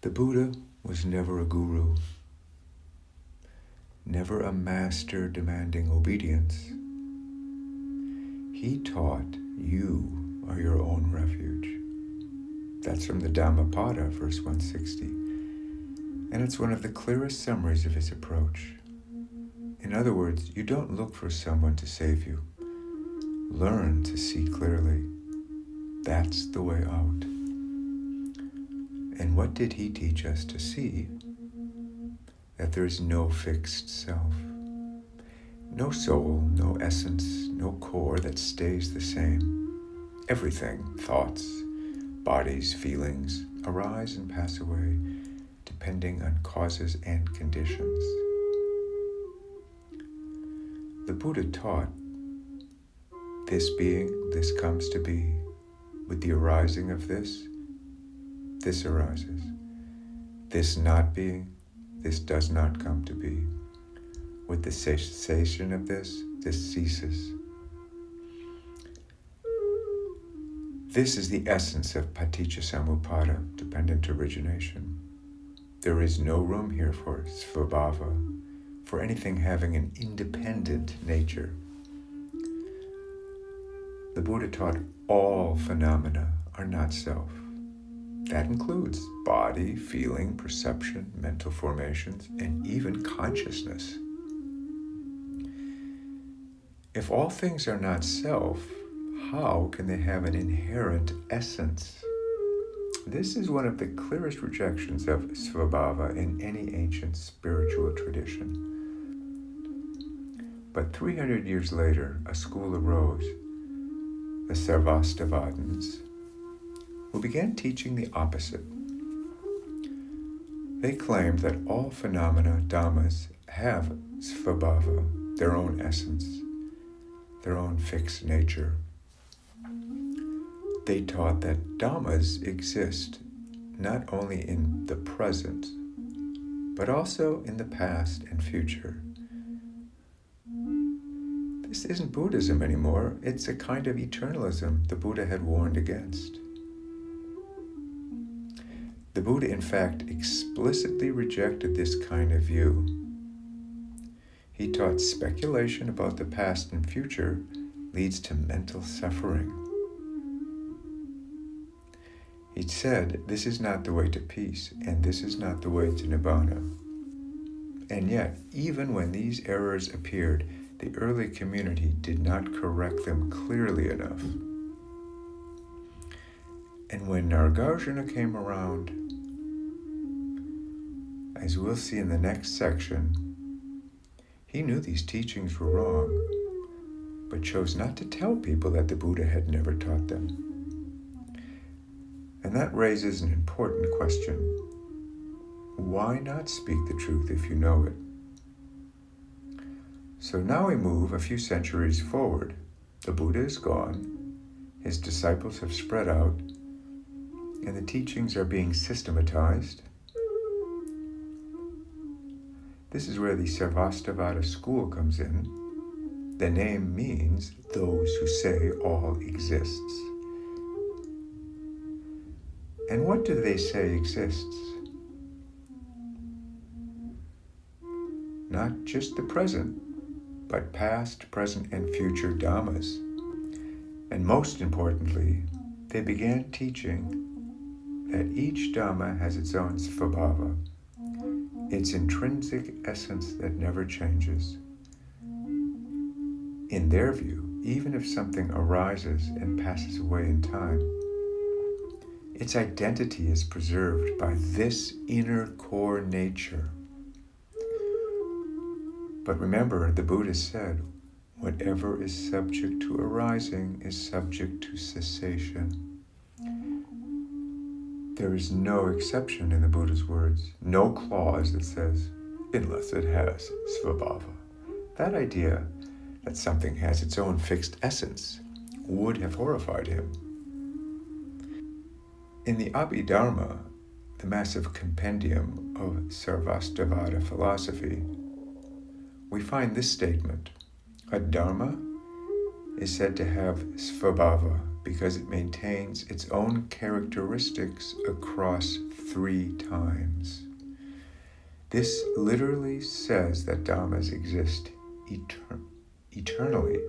The Buddha was never a guru, never a master demanding obedience. He taught you are your own refuge. That's from the Dhammapada, verse 160. And it's one of the clearest summaries of his approach. In other words, you don't look for someone to save you. Learn to see clearly. That's the way out. And what did he teach us to see? That there is no fixed self. No soul, no essence, no core that stays the same. Everything, thoughts, bodies, feelings, arise and pass away, depending on causes and conditions. The Buddha taught, this being, this comes to be. With the arising of this arises. This not being, this does not come to be. With the cessation of this ceases. This is the essence of paṭicca-samuppāda, dependent origination. There is no room here for Svabhāva, for anything having an independent nature. The Buddha taught all phenomena are not self. That includes body, feeling, perception, mental formations, and even consciousness. If all things are not self, how can they have an inherent essence? This is one of the clearest rejections of Svabhāva in any ancient spiritual tradition. But 300 years later, a school arose, the Sarvāstivādans, who began teaching the opposite. They claimed that all phenomena, Dhammas, have Svabhāva, their own essence, their own fixed nature. They taught that Dhammas exist not only in the present, but also in the past and future. This isn't Buddhism anymore, it's a kind of eternalism the Buddha had warned against. The Buddha, in fact, explicitly rejected this kind of view. He taught speculation about the past and future leads to mental suffering. He said, this is not the way to peace, and this is not the way to nibbana. And yet, even when these errors appeared, the early community did not correct them clearly enough. And when Nāgārjuna came around, as we'll see in the next section, he knew these teachings were wrong, but chose not to tell people that the Buddha had never taught them. And that raises an important question. Why not speak the truth if you know it? So now we move a few centuries forward. The Buddha is gone, his disciples have spread out, and the teachings are being systematized. This is where the Sarvāstivāda school comes in. The name means those who say all exists. And what do they say exists? Not just the present, but past, present, and future Dhammas. And most importantly, they began teaching that each Dhamma has its own Svabhāva, its intrinsic essence that never changes. In their view, even if something arises and passes away in time, its identity is preserved by this inner core nature. But remember, the Buddha said, whatever is subject to arising is subject to cessation. There is no exception in the Buddha's words, no clause that says, unless it has Svabhāva. That idea that something has its own fixed essence would have horrified him. In the Abhidharma, the massive compendium of Sarvāstivāda philosophy, we find this statement: a dharma is said to have Svabhāva, because it maintains its own characteristics across 3 times. This literally says that Dhammas exist eternally,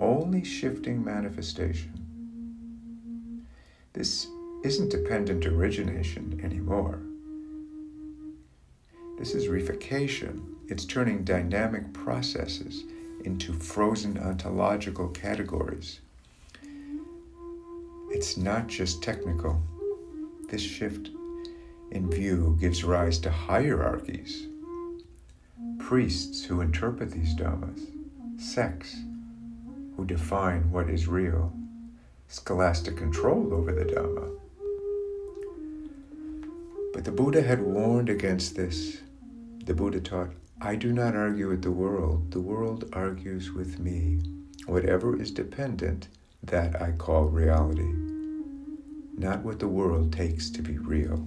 only shifting manifestation. This isn't dependent origination anymore. This is reification. It's turning dynamic processes into frozen ontological categories. It's not just technical. This shift in view gives rise to hierarchies, priests who interpret these dhammas, sects who define what is real, scholastic control over the Dhamma. But the Buddha had warned against this. The Buddha taught, I do not argue with the world argues with me. Whatever is dependent, that I call reality, not what the world takes to be real.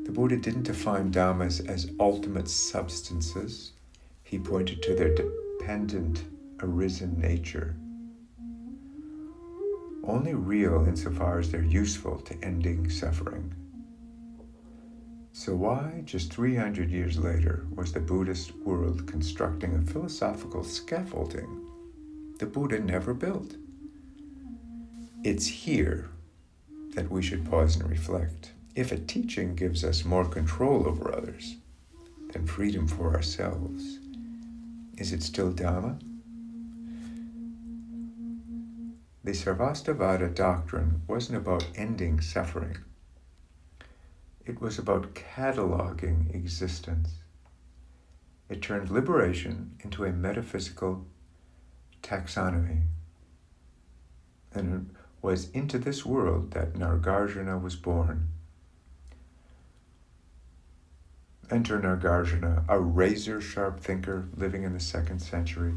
The Buddha didn't define Dhammas as ultimate substances. He pointed to their dependent, arisen nature. Only real insofar as they're useful to ending suffering. So why, just 300 years later, was the Buddhist world constructing a philosophical scaffolding the Buddha never built? It's here that we should pause and reflect. If a teaching gives us more control over others than freedom for ourselves, is it still Dhamma? The Sarvāstivāda doctrine wasn't about ending suffering. It was about cataloging existence. It turned liberation into a metaphysical taxonomy. And it was into this world that Nāgārjuna was born. Enter Nāgārjuna, a razor-sharp thinker living in the 2nd century.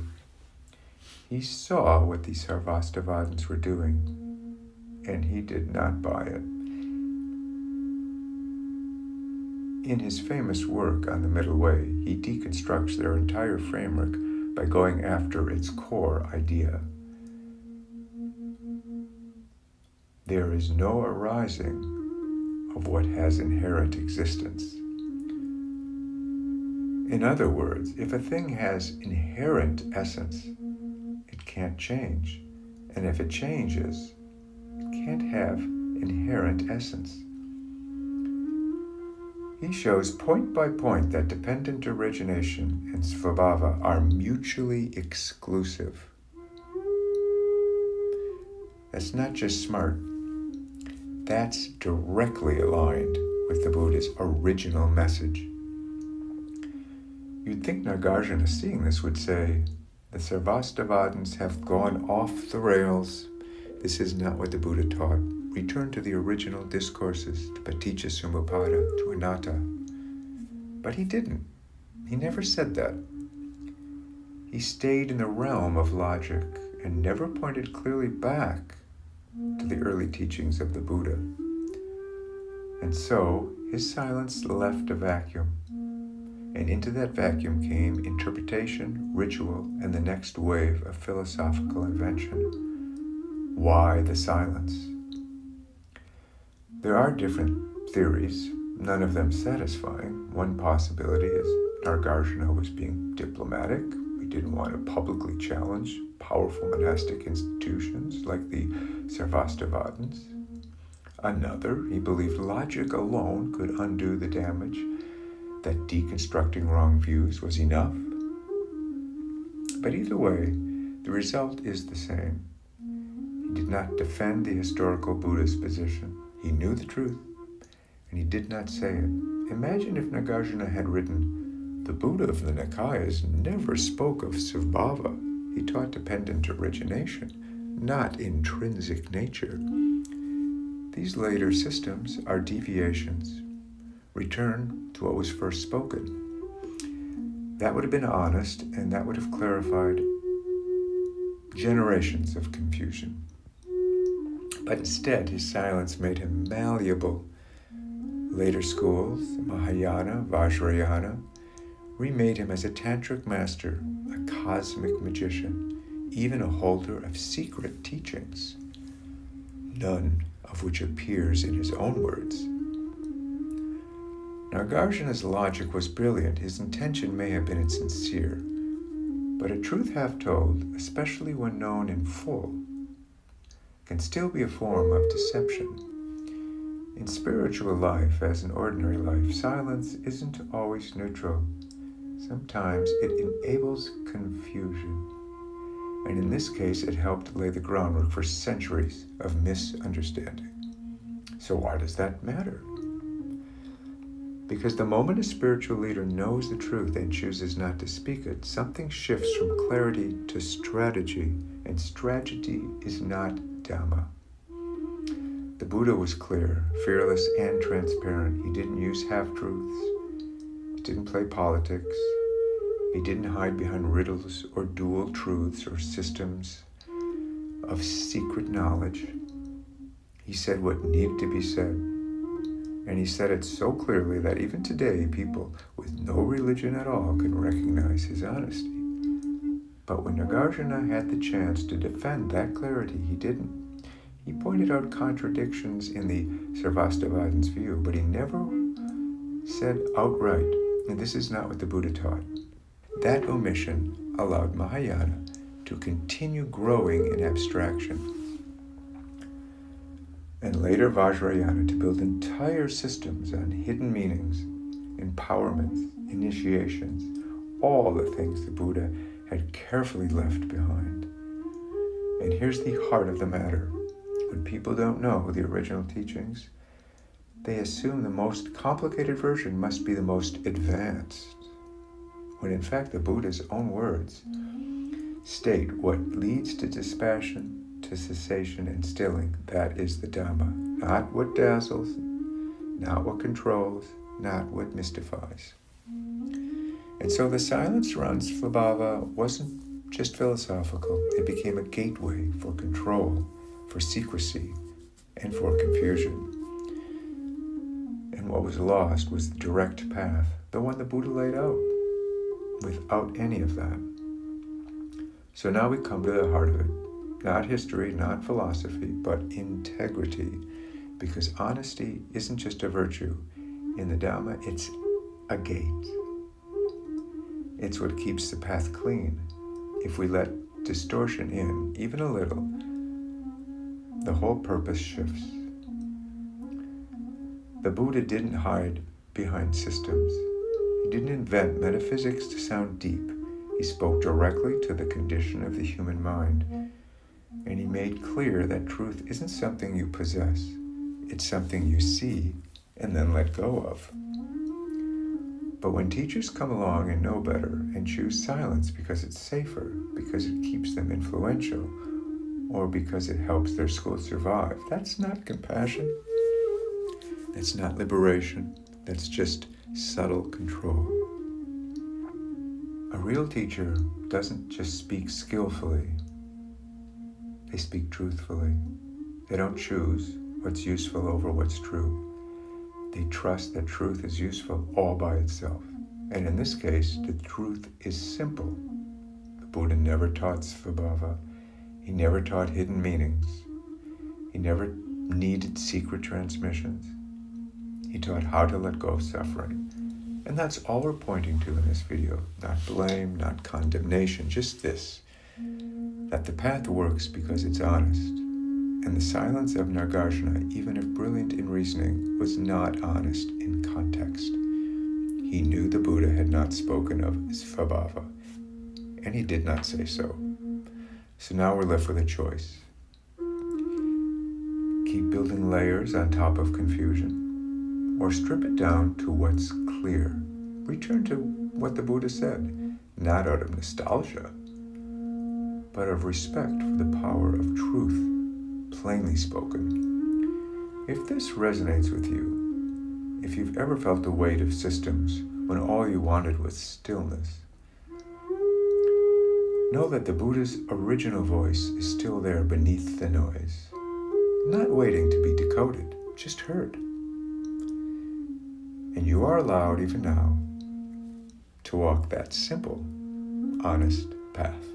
He saw what the Sarvāstivādans were doing, and he did not buy it. In his famous work on the Middle Way, he deconstructs their entire framework by going after its core idea. There is no arising of what has inherent existence. In other words, if a thing has inherent essence, it can't change. And if it changes, it can't have inherent essence. He shows point by point that dependent origination and Svabhāva are mutually exclusive. That's not just smart. That's directly aligned with the Buddha's original message. You'd think Nāgārjuna, seeing this, would say, the Sarvāstivādans have gone off the rails. This is not what the Buddha taught. Return to the original discourses, to paṭicca-samuppāda, to anatta. But he didn't. He never said that. He stayed in the realm of logic and never pointed clearly back to the early teachings of the Buddha. And so his silence left a vacuum. And into that vacuum came interpretation, ritual, and the next wave of philosophical invention. Why the silence? There are different theories, none of them satisfying. One possibility is Nāgārjuna was being diplomatic. He didn't want to publicly challenge powerful monastic institutions like the Sarvāstivādans. Another, he believed logic alone could undo the damage, that deconstructing wrong views was enough. But either way, the result is the same. He did not defend the historical Buddhist position. He knew the truth, and he did not say it. Imagine if Nāgārjuna had written, the Buddha of the Nikayas never spoke of Svabhāva. He taught dependent origination, not intrinsic nature. These later systems are deviations. Return to what was first spoken. That would have been honest, and that would have clarified generations of confusion. But instead, his silence made him malleable. Later schools, Mahāyāna and Vajrayāna, remade him as a tantric master, a cosmic magician. even a holder of secret teachings, none of which appears in his own words. Nāgārjuna's logic was brilliant. His intention may have been insincere, but a truth half told, especially when known in full, can still be a form of deception. In spiritual life, as in ordinary life, silence isn't always neutral. Sometimes it enables confusion. And in this case, it helped lay the groundwork for centuries of misunderstanding. So why does that matter? Because the moment a spiritual leader knows the truth and chooses not to speak it, something shifts from clarity to strategy, and strategy is not Dhamma. The Buddha was clear, fearless, and transparent. He didn't use half-truths. He didn't play politics. He didn't hide behind riddles or dual truths or systems of secret knowledge. He said what needed to be said. And he said it so clearly that even today, people with no religion at all can recognize his honesty. But when Nāgārjuna had the chance to defend that clarity, he didn't. He pointed out contradictions in the Sarvāstivāda's view, but he never said outright, and this is not what the Buddha taught. That omission allowed Mahāyāna to continue growing in abstraction, and later Vajrayāna to build entire systems on hidden meanings, empowerments, initiations, all the things the Buddha had carefully left behind. And here's the heart of the matter. When people don't know the original teachings, they assume the most complicated version must be the most advanced, when in fact the Buddha's own words state what leads to dispassion, to cessation and stilling. That is the Dhamma, not what dazzles, not what controls, not what mystifies. And so the silence around Svabhāva wasn't just philosophical. It became a gateway for control, for secrecy, and for confusion. And what was lost was the direct path, the one the Buddha laid out, without any of that. So now we come to the heart of it. Not history, not philosophy, but integrity. Because honesty isn't just a virtue. In the Dhamma, it's a gate. It's what keeps the path clean. If we let distortion in, even a little, the whole purpose shifts. The Buddha didn't hide behind systems. He didn't invent metaphysics to sound deep. He spoke directly to the condition of the human mind. And he made clear that truth isn't something you possess. It's something you see and then let go of. But when teachers come along and know better and choose silence because it's safer, because it keeps them influential, or because it helps their school survive, that's not compassion. That's not liberation. That's just subtle control. A real teacher doesn't just speak skillfully. They speak truthfully. They don't choose what's useful over what's true. They trust that truth is useful all by itself. And in this case, the truth is simple. The Buddha never taught Svabhāva. He never taught hidden meanings. He never needed secret transmissions. He taught how to let go of suffering. And that's all we're pointing to in this video. Not blame, not condemnation, just this. That the path works because it's honest. And the silence of Nāgārjuna, even if brilliant in reasoning, was not honest in context. He knew the Buddha had not spoken of Svabhāva, and he did not say so. So now we're left with a choice. Keep building layers on top of confusion, or strip it down to what's clear. Return to what the Buddha said, not out of nostalgia, but of respect for the power of truth, plainly spoken. If this resonates with you, if you've ever felt the weight of systems when all you wanted was stillness, know that the Buddha's original voice is still there beneath the noise, not waiting to be decoded, just heard. And you are allowed, even now, to walk that simple, honest path.